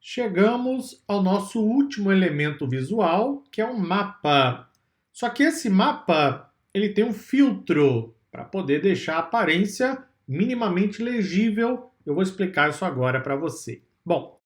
Chegamos ao nosso último elemento visual, que é um mapa. Só que esse mapa ele tem um filtro para poder deixar a aparência minimamente legível. Eu vou explicar isso agora para você. Bom,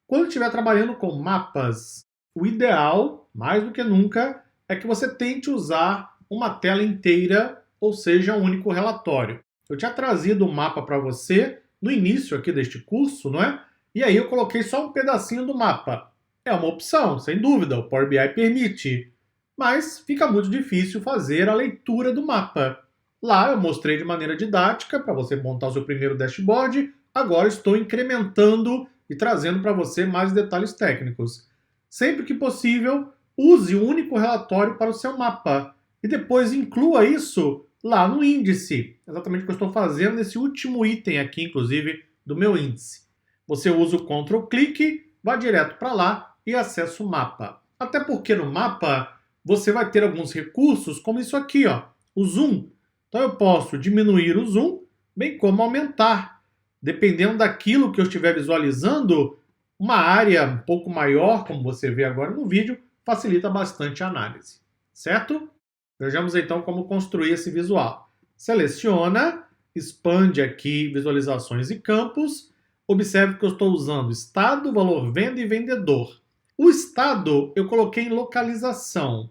quando estiver trabalhando com mapas, o ideal, mais do que nunca, é que você tente usar uma tela inteira, ou seja, um único relatório. Eu tinha trazido o mapa para você no início aqui deste curso, não é? E aí eu coloquei só um pedacinho do mapa. É uma opção, sem dúvida, o Power BI permite. Mas fica muito difícil fazer a leitura do mapa. Lá eu mostrei de maneira didática para você montar o seu primeiro dashboard. Agora estou incrementando e trazendo para você mais detalhes técnicos. Sempre que possível, use um único relatório para o seu mapa e depois inclua isso lá no índice. Exatamente o que eu estou fazendo nesse último item aqui, inclusive, do meu índice. Você usa o Ctrl clique, vai direto para lá e acessa o mapa. Até porque no mapa você vai ter alguns recursos como isso aqui, ó, o zoom. Então eu posso diminuir o zoom, bem como aumentar. Dependendo daquilo que eu estiver visualizando, uma área um pouco maior, como você vê agora no vídeo, facilita bastante a análise, certo? Vejamos então como construir esse visual. Seleciona, expande aqui visualizações e campos. Observe que eu estou usando estado, valor venda e vendedor. O estado eu coloquei em localização.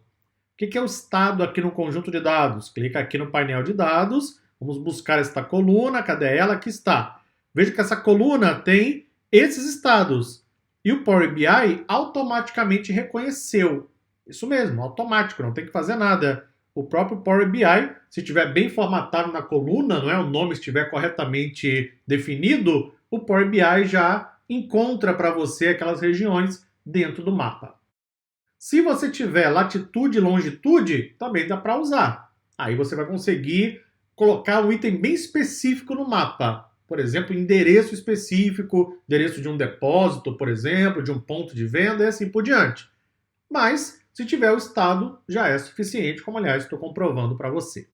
O que é o estado aqui no conjunto de dados? Clica aqui no painel de dados, vamos buscar esta coluna, cadê ela? Aqui está. Veja que essa coluna tem esses estados. E o Power BI automaticamente reconheceu. Isso mesmo, automático, não tem que fazer nada. O próprio Power BI, se estiver bem formatado na coluna, não é, o nome estiver corretamente definido, o Power BI já encontra para você aquelas regiões dentro do mapa. Se você tiver latitude e longitude, também dá para usar. Aí você vai conseguir colocar um item bem específico no mapa. Por exemplo, endereço específico, endereço de um depósito, por exemplo, de um ponto de venda e assim por diante. Mas, se tiver o estado, já é suficiente, como aliás estou comprovando para você.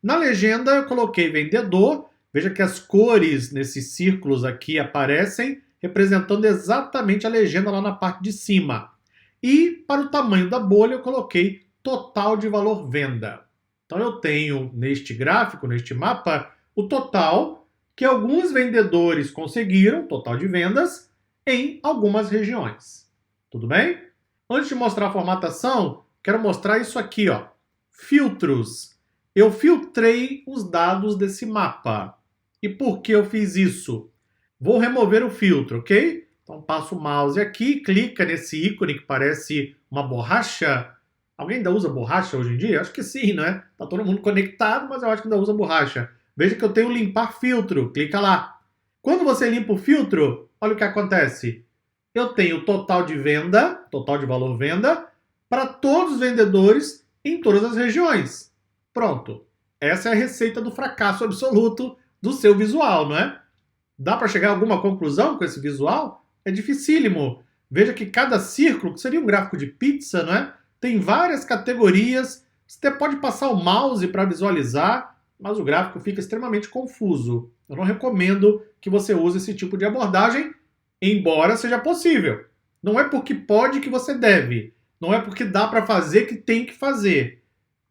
Na legenda eu coloquei vendedor. Veja que as cores nesses círculos aqui aparecem, representando exatamente a legenda lá na parte de cima. E para o tamanho da bolha eu coloquei total de valor venda. Então eu tenho neste gráfico, neste mapa, o total que alguns vendedores conseguiram, total de vendas, em algumas regiões. Tudo bem? Antes de mostrar a formatação, quero mostrar isso aqui, ó. Filtros. Eu filtrei os dados desse mapa. E por que eu fiz isso? Vou remover o filtro, ok? Então passo o mouse aqui, clica nesse ícone que parece uma borracha. Alguém ainda usa borracha hoje em dia? Acho que sim, né? Tá todo mundo conectado, mas eu acho que ainda usa borracha. Veja que eu tenho limpar filtro, clica lá. Quando você limpa o filtro, olha o que acontece. Eu tenho total de venda, total de valor venda, para todos os vendedores em todas as regiões. Pronto. Essa é a receita do fracasso absoluto do seu visual, não é? Dá para chegar a alguma conclusão com esse visual? É dificílimo. Veja que cada círculo, que seria um gráfico de pizza, não é? Tem várias categorias. Você pode passar o mouse para visualizar, mas o gráfico fica extremamente confuso. Eu não recomendo que você use esse tipo de abordagem, embora seja possível. Não é porque pode que você deve. Não é porque dá para fazer que tem que fazer.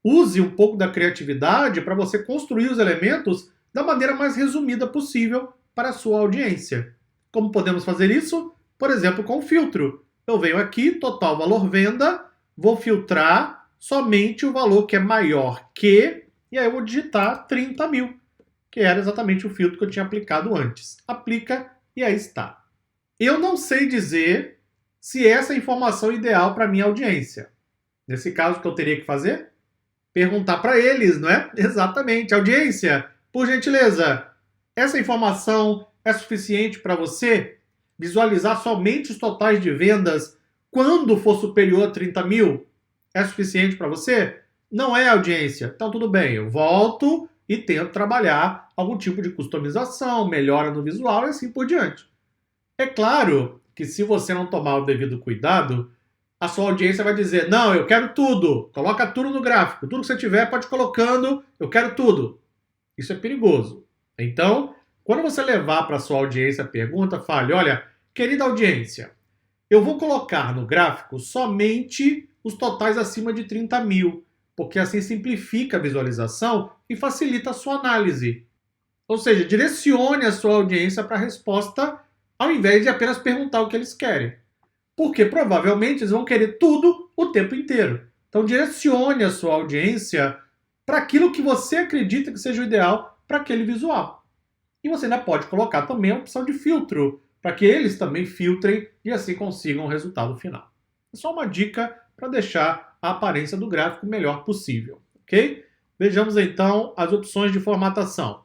Use um pouco da criatividade para você construir os elementos da maneira mais resumida possível para a sua audiência. Como podemos fazer isso? Por exemplo, com o filtro. Eu venho aqui, total valor venda, vou filtrar somente o valor que é maior que, e aí eu vou digitar 30 mil, que era exatamente o filtro que eu tinha aplicado antes. Aplica e aí está. Eu não sei dizer se essa é a informação ideal para a minha audiência. Nesse caso, o que eu teria que fazer? Perguntar para eles, não é? Exatamente. Audiência, por gentileza, essa informação é suficiente para você visualizar somente os totais de vendas quando for superior a 30 mil? É suficiente para você? Não é, audiência. Então tudo bem, eu volto e tento trabalhar algum tipo de customização, melhora no visual e assim por diante. É claro que se você não tomar o devido cuidado, a sua audiência vai dizer, não, eu quero tudo, coloca tudo no gráfico, tudo que você tiver pode ir colocando, eu quero tudo. Isso é perigoso. Então, quando você levar para a sua audiência a pergunta, fale, olha, querida audiência, Eu vou colocar no gráfico somente os totais acima de 30 mil, porque assim simplifica a visualização e facilita a sua análise. Ou seja, direcione a sua audiência para a resposta ao invés de apenas perguntar o que eles querem. Porque provavelmente eles vão querer tudo o tempo inteiro. Então direcione a sua audiência para aquilo que você acredita que seja o ideal para aquele visual. E você ainda pode colocar também a opção de filtro, para que eles também filtrem e assim consigam o resultado final. É só uma dica para deixar a aparência do gráfico melhor possível, ok? Vejamos então as opções de formatação.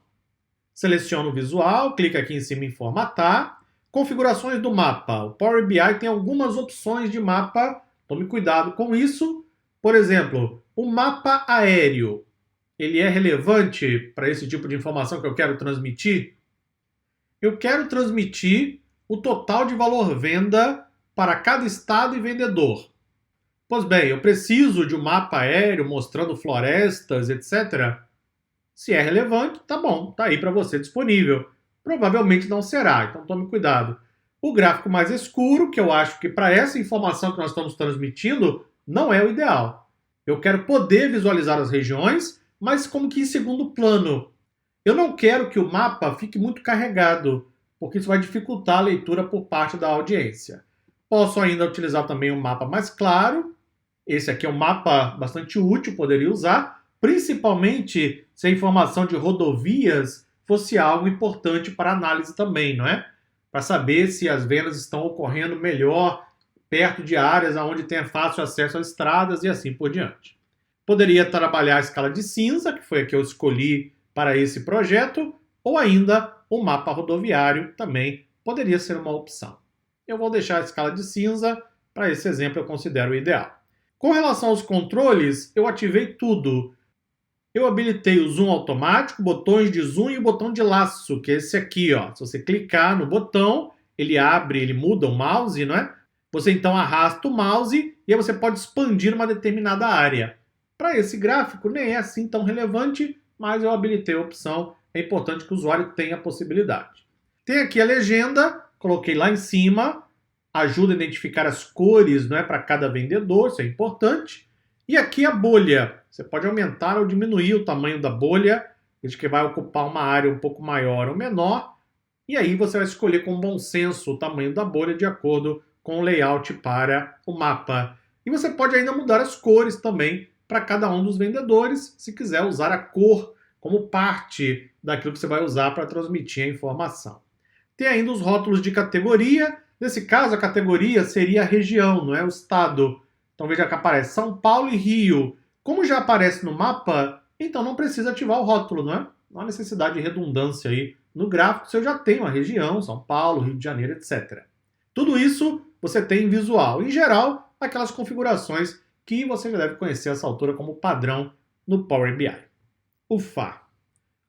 Seleciona o visual, clica aqui em cima em formatar. Configurações do mapa. O Power BI tem algumas opções de mapa, tome cuidado com isso. Por exemplo, o mapa aéreo. Ele é relevante para esse tipo de informação que eu quero transmitir? Eu quero transmitir o total de valor venda para cada estado e vendedor. Pois bem, eu preciso de um mapa aéreo mostrando florestas, etc. Se é relevante, tá bom, tá aí para você disponível. Provavelmente não será, então tome cuidado. O gráfico mais escuro, que eu acho que para essa informação que nós estamos transmitindo, não é o ideal. Eu quero poder visualizar as regiões, mas como que em segundo plano. Eu não quero que o mapa fique muito carregado, porque isso vai dificultar a leitura por parte da audiência. Posso ainda utilizar também um mapa mais claro. Esse aqui é um mapa bastante útil, poderia usar, principalmente se a informação de rodovias fosse algo importante para análise também, não é? Para saber se as vendas estão ocorrendo melhor perto de áreas onde tenha fácil acesso às estradas e assim por diante. Poderia trabalhar a escala de cinza, que foi a que eu escolhi para esse projeto, ou ainda o mapa rodoviário também poderia ser uma opção. Eu vou deixar a escala de cinza, para esse exemplo eu considero o ideal. Com relação aos controles, eu ativei tudo. Eu habilitei o zoom automático, botões de zoom e o botão de laço, que é esse aqui, ó. Se você clicar no botão, ele abre, ele muda o mouse, não é? Você então arrasta o mouse e aí você pode expandir uma determinada área. Para esse gráfico nem é assim tão relevante, mas eu habilitei a opção. É importante que o usuário tenha a possibilidade. Tem aqui a legenda, coloquei lá em cima, ajuda a identificar as cores, não é, para cada vendedor, isso é importante. E aqui a bolha. Você pode aumentar ou diminuir o tamanho da bolha, desde que vai ocupar uma área um pouco maior ou menor. E aí você vai escolher com bom senso o tamanho da bolha de acordo com o layout para o mapa. E você pode ainda mudar as cores também para cada um dos vendedores, se quiser usar a cor como parte daquilo que você vai usar para transmitir a informação. Tem ainda os rótulos de categoria. Nesse caso, a categoria seria a região, não é o estado. Então veja que aparece São Paulo e Rio. Como já aparece no mapa, então não precisa ativar o rótulo, não é? Não há necessidade de redundância aí no gráfico, se eu já tenho a região, São Paulo, Rio de Janeiro, etc. Tudo isso você tem em visual. Em geral, aquelas configurações que você já deve conhecer a essa altura como padrão no Power BI. Ufa!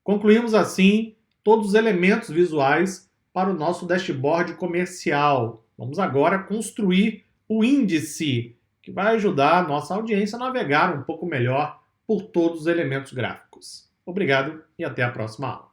Concluímos assim todos os elementos visuais para o nosso dashboard comercial. Vamos agora construir o índice, que vai ajudar a nossa audiência a navegar um pouco melhor por todos os elementos gráficos. Obrigado e até a próxima aula.